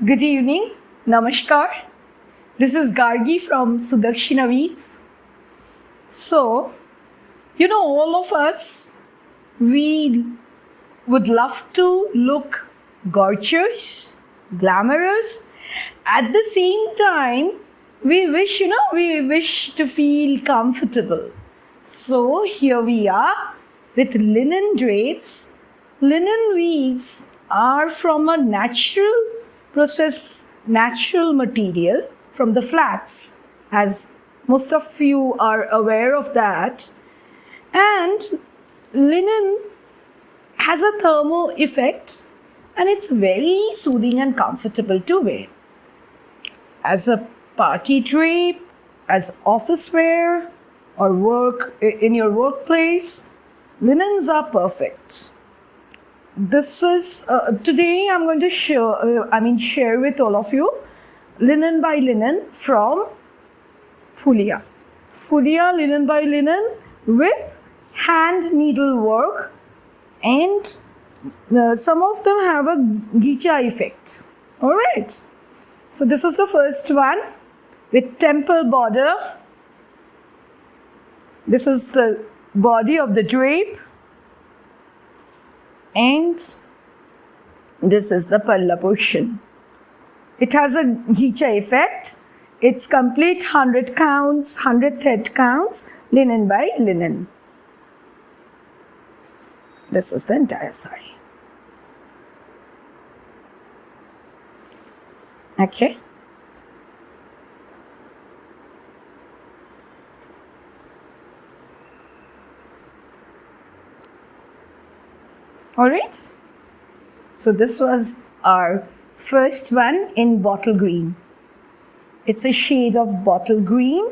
Good evening, Namaskar. This is Gargi from Sudakshina Weeks. So, all of us, we would love to look gorgeous, glamorous. At the same time, we wish to feel comfortable. So, here we are with linen drapes. Linen weaves are from a natural material from the flax, as most of you are aware of that. And linen has a thermal effect and it's very soothing and comfortable to wear. As a party drape, as office wear, or work in your workplace, linens are perfect. This is today I'm going to share with all of you linen by linen from Fulia. Fulia linen by linen with hand needle work, and some of them have a ghicha effect. All right. So this is the first one with temple border. This is the body of the drape. And this is the palla portion. It has a ghicha effect. It's complete 100 counts, 100 thread counts, linen by linen. This is the entire sari. Okay. All right. So this was our first one in bottle green. It's a shade of bottle green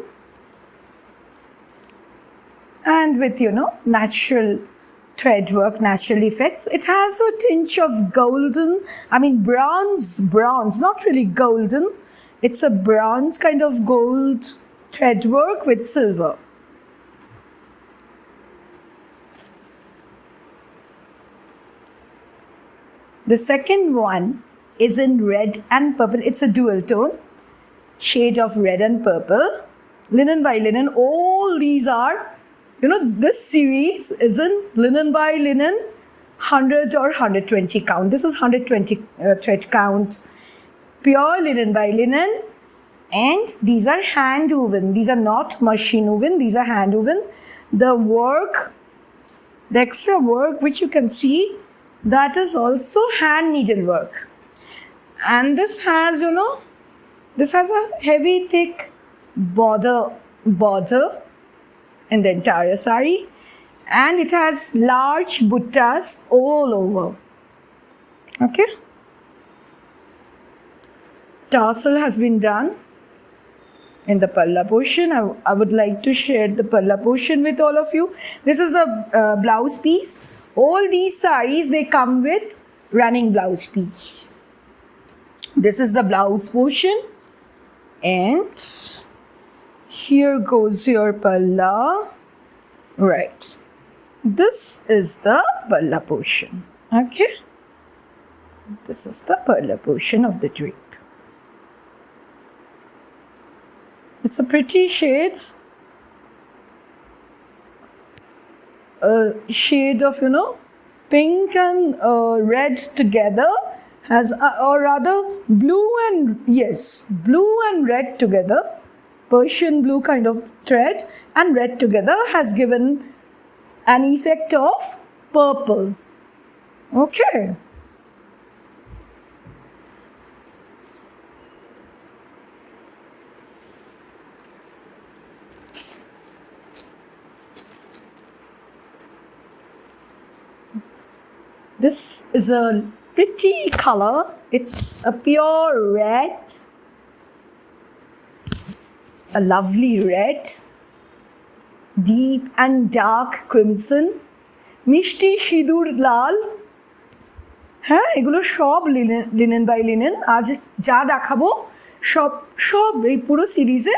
and with, natural thread work, natural effects. It has a tinge of golden, bronze, not really golden. It's a bronze kind of gold thread work with silver. The second one is in red and purple. It's a dual tone, shade of red and purple. Linen by linen. All these are, this series is in linen by linen, 100 or 120 count. This is 120 thread count. Pure linen by linen. And these are hand woven. These are not machine woven. These are hand woven. The work, the extra work which you can see, that is also hand needle work. And this has, this has a heavy thick border in the entire sari. And it has large buttas all over. Okay. Tassel has been done in the palla portion. I would like to share the palla portion with all of you. This is the blouse piece. All these saris, they come with running blouse piece. This is the blouse portion. And here goes your palla. Right. This is the palla portion. Okay. This is the palla portion of the drape. It's a pretty shade. A shade of, pink and red together has, or rather blue and red together. Persian blue kind of thread and red together has given an effect of purple. Okay. This is a pretty color. It's a pure red. A lovely red. Deep and dark crimson. Mishti Shidur Lal. হ্যাঁ, এগুলো সব linen by linen. আজ যা দেখাবো সব এই পুরো সিরিজে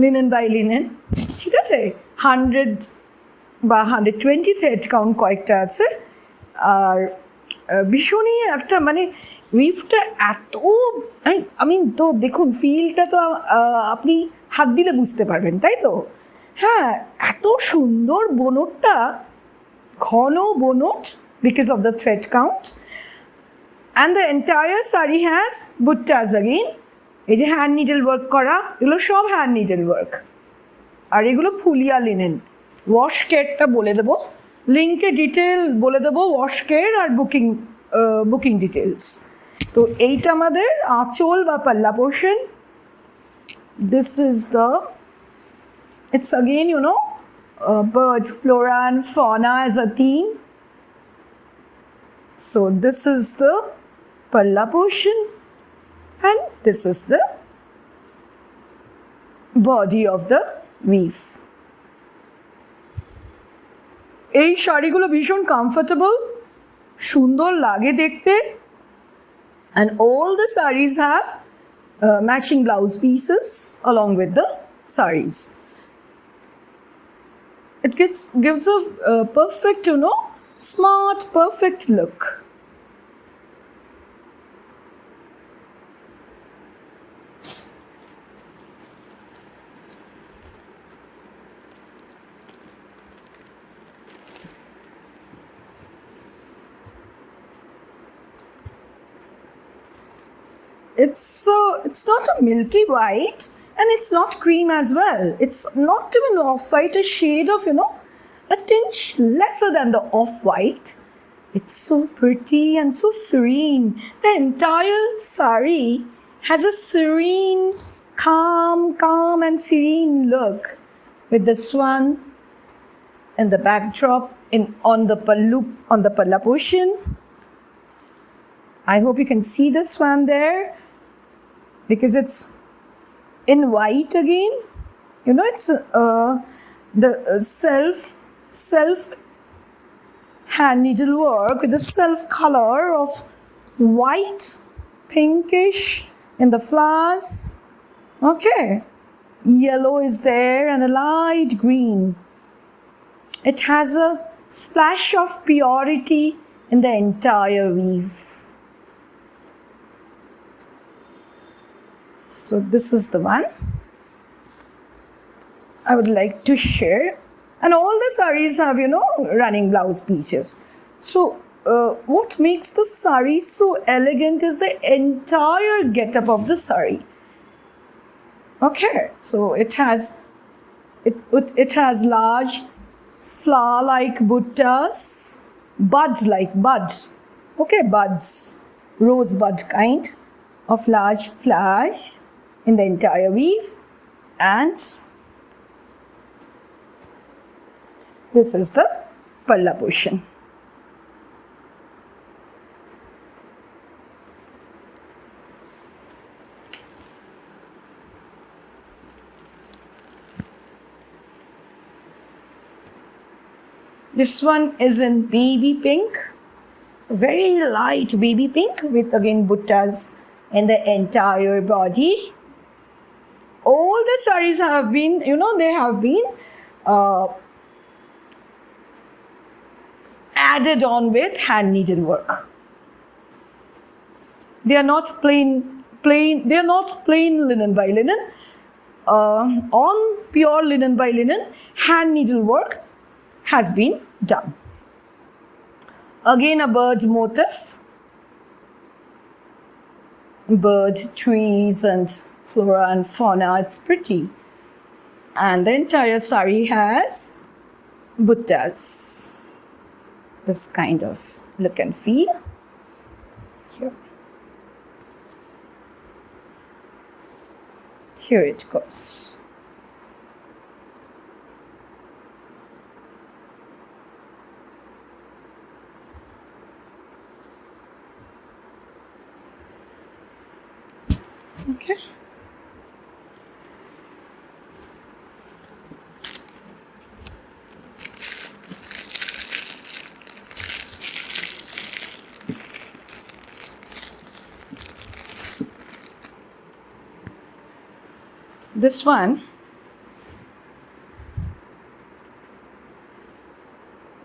লিনেন বাই লিনেন। ঠিক আছে, 100 বা 120 থ্রেড কাউন্ট কয়েকটা আছে। আর ভীষণই একটা মানে উইভটা এত আমি তো দেখুন ফিলটা তো আপনি হাত দিলে বুঝতে পারবেন, তাই তো? হ্যাঁ, এত সুন্দর বোনটটা, ঘন বোনট because of the thread count, and the entire saree has buttas again. এই যে হ্যান্ড নিডল ওয়ার্ক করা, এগুলো সব হ্যান্ড নিডল ওয়ার্ক, আর এগুলো ফুলিয়া লিনেন। ওয়াশ কেয়ারটা বলে দেবো, লিঙ্কে ডিটেল বলে দেবো ওয়াশ কেয়ার আর বুকিং ডিটেলস। তো এইটা আমাদের আঁচল বা পাল্লা portion. This is the, it's again birds, flora and fauna as a theme. So this is the palla portion and this is the body of the weave. এই শাড়িগুলো ভীষণ comfortable, সুন্দর লাগে দেখতে, and all the sarees have matching blouse pieces along with the sarees. It gives a perfect, smart, perfect look. It's not a milky white and it's not cream as well. It's not even off-white, a shade of, a tinge lesser than the off-white. It's so pretty and so serene. The entire saree has a serene, calm and serene look with the swan and the backdrop on the palla portion. I hope you can see the swan there because it's in white again. It's the self hand needle work with the self color of white, pinkish in the flowers. Okay, yellow is there and a light green. It has a splash of purity in the entire weave. So this is the one I would like to share. And all the sarees have, running blouse pieces. So what makes the saree so elegant is the entire get-up of the saree. Okay, so it has large flower-like buttas, buds-like buds. Okay, buds, rosebud kind of large flowers in the entire weave, and this is the palla portion. This one is in baby pink, very light baby pink with again buttas in the entire body. All the sarees have been, they have been added on with hand needle work. They are not plain. They are not plain linen by linen. On pure linen by linen, hand needle work has been done. Again, a bird motif, bird, trees, and flora and fauna. It's pretty, and the entire saree has buttas. This kind of look and feel. Here it goes. Okay. This one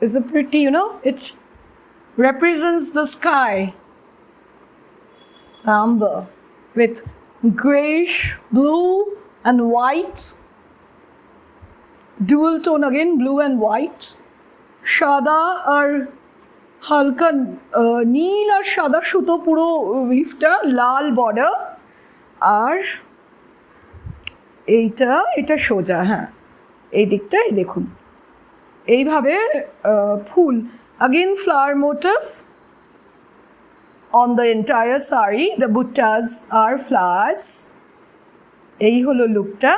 is a pretty, it represents the sky, the amber, with grayish blue and white, dual tone again, blue and white. সাদা আর হালকা নীল আর সাদা সুতো পুরো উইভটা, লাল border, আর এটা সোজা, হ্যাঁ এই দিকটাই দেখুন এইভাবে ফুল, again flower motif on the entire sari. The buttas are flowers. এই হলো লুকটা,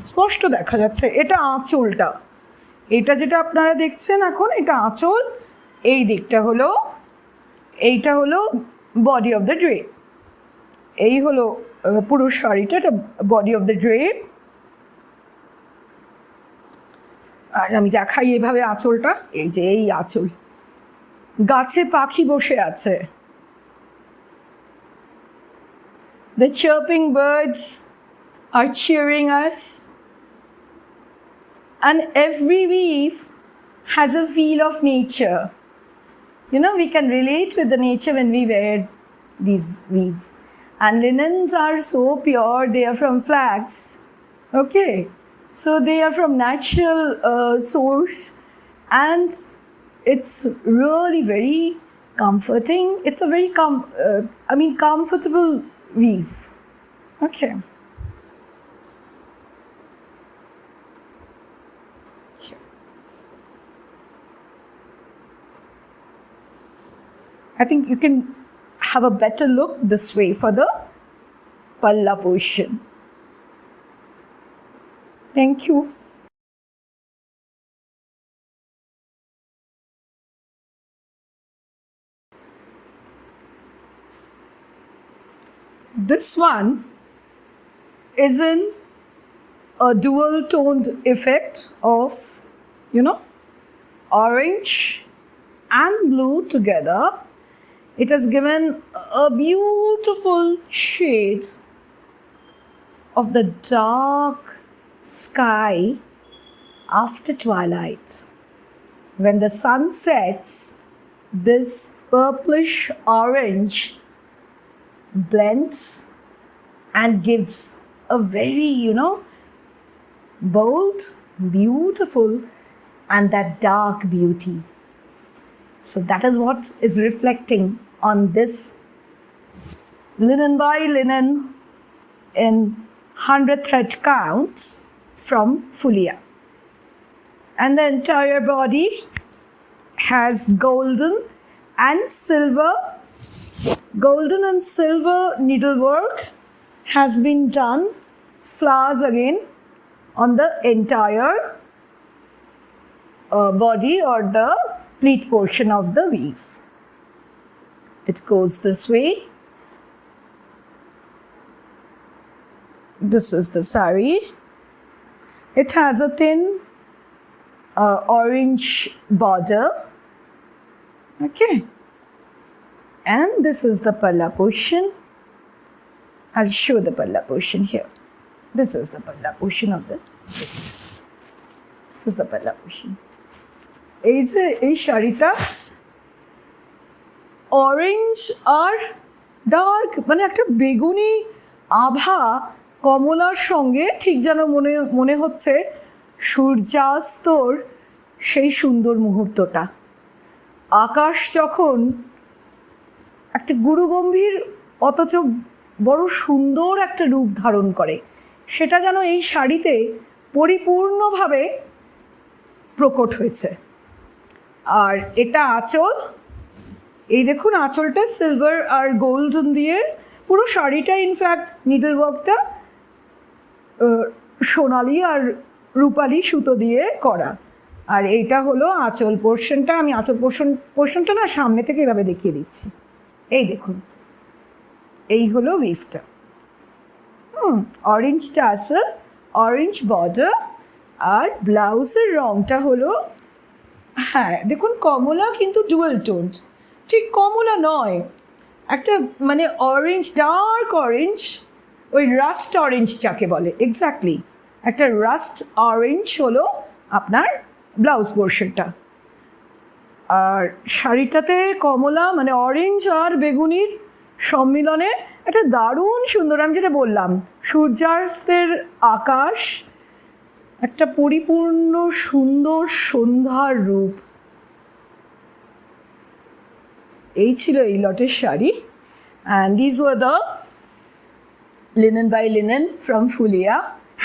স্পষ্ট দেখা যাচ্ছে। এটা আঁচলটা, এটা যেটা আপনারা দেখছেন এখন, এটা আঁচল, এই দিকটা হলো, এইটা হলো বডি অফ দ্য ড্রেপ। এই হলো পুরো শাড়িটা, এটা বডি অফ দ্য ড্রেপ। আর আমি দেখাই এভাবে আঁচলটা, এই যে এই আঁচল, গাছে পাখি বসে আছে, the chirping birds are cheering us, and every weave has a feel of nature. You know, we can relate with the nature when we wear these weaves. And linens are so pure, they are from flax, okay? So they are from natural source, and it's really very comforting. It's a very comfortable weave, okay? I think you can have a better look this way for the palla portion. Thank you. This one is in a dual toned effect of, you know, orange and blue together. It has given a beautiful shade of the dark sky after twilight. When the sun sets, this purplish orange blends and gives a very, you know, bold, beautiful, and that dark beauty. So that is what is reflecting on this linen by linen in 100 thread counts from Fulia. And the entire body has golden and silver needlework has been done, flowers again on the entire body or the pleat portion of the weave. It goes this way. This is the sari. It has a thin orange border, okay? And this is the palla portion. I'll show the palla portion here. This is the palla portion of the, this is the palla portion. এই শাড়িটা orange আর dark, মানে একটা বেগুনি আভা কমলার সঙ্গে, ঠিক যেন মনে হচ্ছে সূর্যাস্তর সেই সুন্দর মুহূর্তটা। আকাশ যখন একটা গুরুগম্ভীর অথচ বড় সুন্দর একটা রূপ ধারণ করে, সেটা যেন এই শাড়িতে পরিপূর্ণভাবে প্রকট হয়েছে। আর এটা আঁচল, এই দেখুন আঁচলটা সিলভার আর গোল্ডেন দিয়ে, পুরো শাড়িটা ইনফ্যাক্ট নিডল ওয়ার্কটা সোনালি আর রূপালি সুতো দিয়ে করা। আর এইটা হলো আঁচল পোর্শনটা। আমি আঁচল পোর্শনটা না সামনে থেকে এভাবে দেখিয়ে দিচ্ছি। এই দেখুন, এই হলো উইভটা। অরেঞ্জ টাসেল, অরেঞ্জ বর্ডার, আর ব্লাউজের রঙটা হলো, হ্যাঁ দেখুন কমলা, কিন্তু ডুয়েল টোন্ড, ঠিক কমলা নয়, একটা মানে অরেঞ্জ, ডার্ক অরেঞ্জ, ওই রাস্ট অরেঞ্জ যাকে বলে, এক্স্যাক্টলি একটা রাস্ট অরেঞ্জ হলো আপনার ব্লাউজ পোর্শনটা। আর শাড়িটাতে কমলা মানে অরেঞ্জ আর বেগুনির সম্মিলনে একটা দারুণ সুন্দর, আমি যেটা বললাম সূর্যাস্তের আকাশ, একটা পরিপূর্ণ সুন্দর সন্ধ্যার রূপ। এই ছিল এই লটের sari. And these war the linen by linen from Fulia,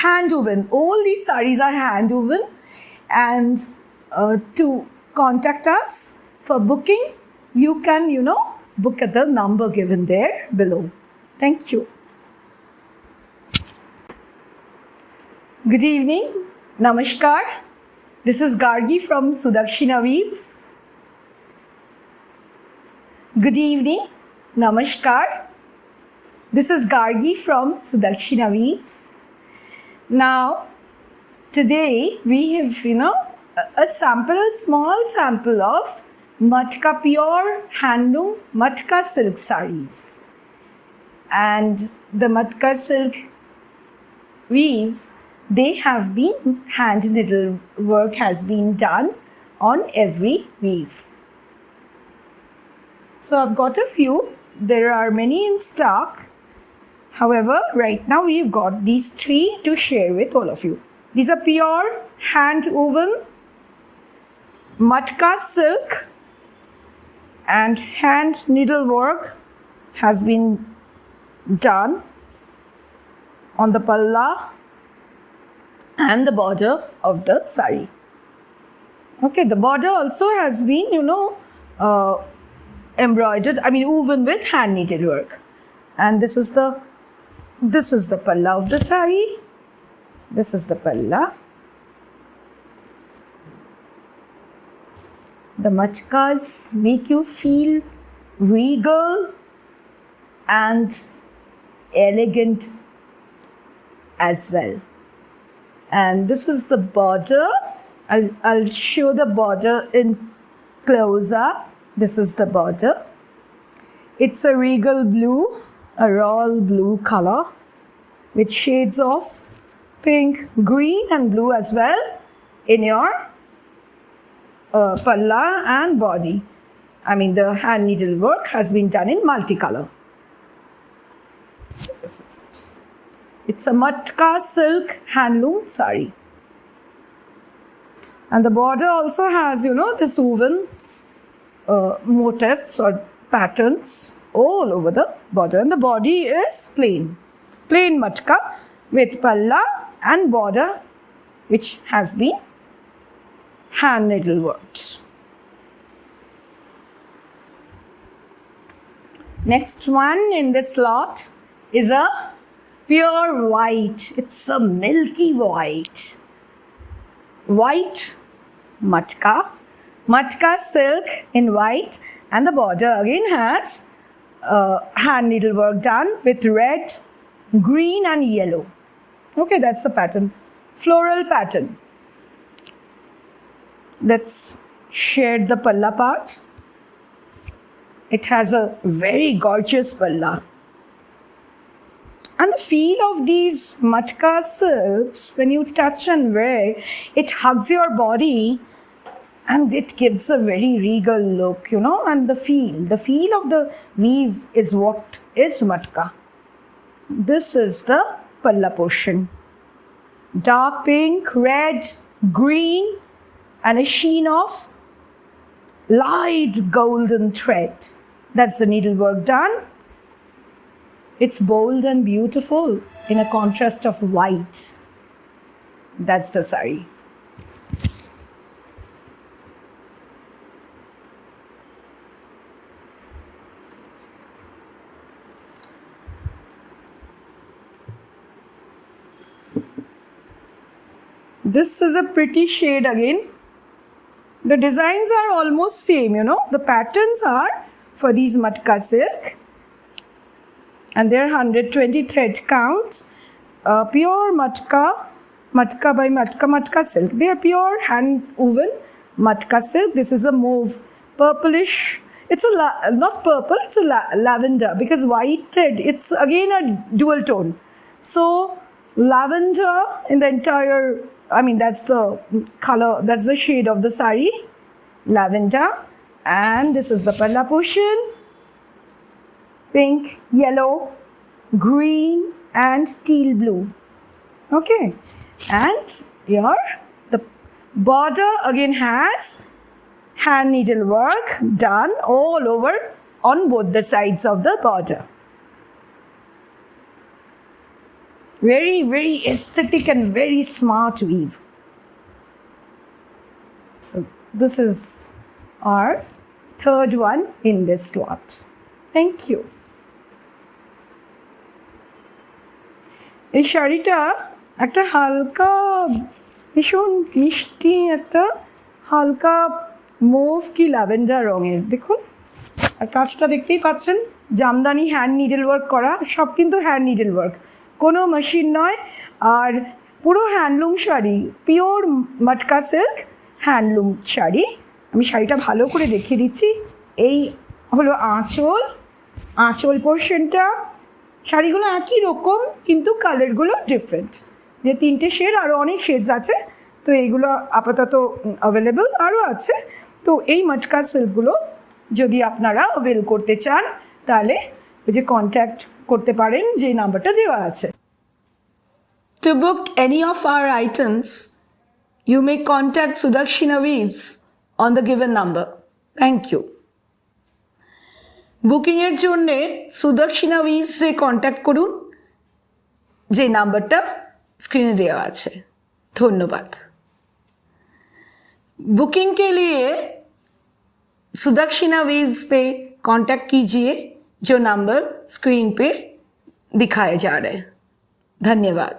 hand woven. All these sarees are hand woven. And to contact us for booking, you can, book at the number given there below. Thank you. Good evening. Namaskar. This is Gargi from Sudakshina Weaves. Good evening. Namaskar. This is Gargi from Sudakshina Weaves. Now, today we have, a small sample of Matka pure handloom Matka silk sarees. And the Matka silk weaves, they have been hand needle work has been done on every weave. So I've got a few. There are many in stock. However, right now we've got these 3 to share with all of you. These are pure hand woven Matka silk, and hand needlework has been done on the palla and the border of the sari. Okay, the border also has been, embroidered, woven with hand knitted work. And this is the palla of the sari. This is the palla. The matkas make you feel regal and elegant as well. And this is the border. I'll show the border in close up. This is the border. It's a regal blue, a royal blue color with shades of pink, green and blue as well in your palla and body. The hand needle work has been done in multicolor. So this is it. It's a Matka silk handloom sari. And the border also has, this woven motifs or patterns all over the border. And the body is plain matka with palla and border which has been hand needle worked. Next one in this lot is a pure white. It's a milky white. White matka silk in white, and the border again has hand needlework done with red, green and yellow. Okay, that's the pattern. Floral pattern. Let's share the palla part. It has a very gorgeous palla. And the feel of these matka silks, when you touch and wear, it hugs your body and it gives a very regal look, and the feel of the weave is what is matka. This is the palla portion. Dark pink, red, green, and a sheen of light golden thread. That's the needlework done. It's bold and beautiful in a contrast of white. That's the sari. This is a pretty shade again. The designs are almost same, The patterns are for these matka silk. And they're 120 thread count. Pure matka by matka silk. They are pure hand woven matka silk. This is a mauve, purplish. It's not purple, it's a lavender, because white thread, it's again a dual tone. So lavender in the entire, that's the color, that's the shade of the sari, lavender. and this is the palla portion. Pink, yellow, green and teal blue. Okay, and here the border again has hand needle work done all over on both the sides of the border. Very, very aesthetic and very smart weave. So this is our third one in this lot. Thank you. এই শাড়িটা একটা হালকা ভীষণ মিষ্টি একটা হালকা move কি lavender রঙের, দেখুন। আর কাজটা দেখতেই পাচ্ছেন, জামদানি হ্যান্ড নিডল ওয়ার্ক করা, সব কিন্তু হ্যান্ড নিডল ওয়ার্ক, কোনো মেশিন নয়। আর পুরো handloom sari, pure matka silk handloom sari. আমি শাড়িটা ভালো করে দেখিয়ে দিচ্ছি। এই হলো আঁচল পোর্শনটা। শাড়িগুলো একই রকম কিন্তু কালারগুলো ডিফারেন্ট, যে তিনটে শেড, আরও অনেক শেডস আছে। তো এইগুলো আপাতত অ্যাভেলেবল, আরও আছে। তো এই মটকা সিল্কগুলো যদি আপনারা অ্যাভেল করতে চান তাহলে ওই যে কন্ট্যাক্ট করতে পারেন যে নাম্বারটা দেওয়া আছে। To book any of our items, you may contact Sudakshina Weaves on the given number. Thank you. বুকিংয়ের জন্যে সুদর্শিনা উইভসে কন্ট্যাক্ট করুন, যে নাম্বারটা স্ক্রিনে দেওয়া আছে। ধন্যবাদ। बुकिंग के लिए सुदक्षिणा वीव्स पे कांटेक्ट कीजिए, जो नंबर स्क्रीन पे दिखाए जा रहे हैं। धन्यवाद।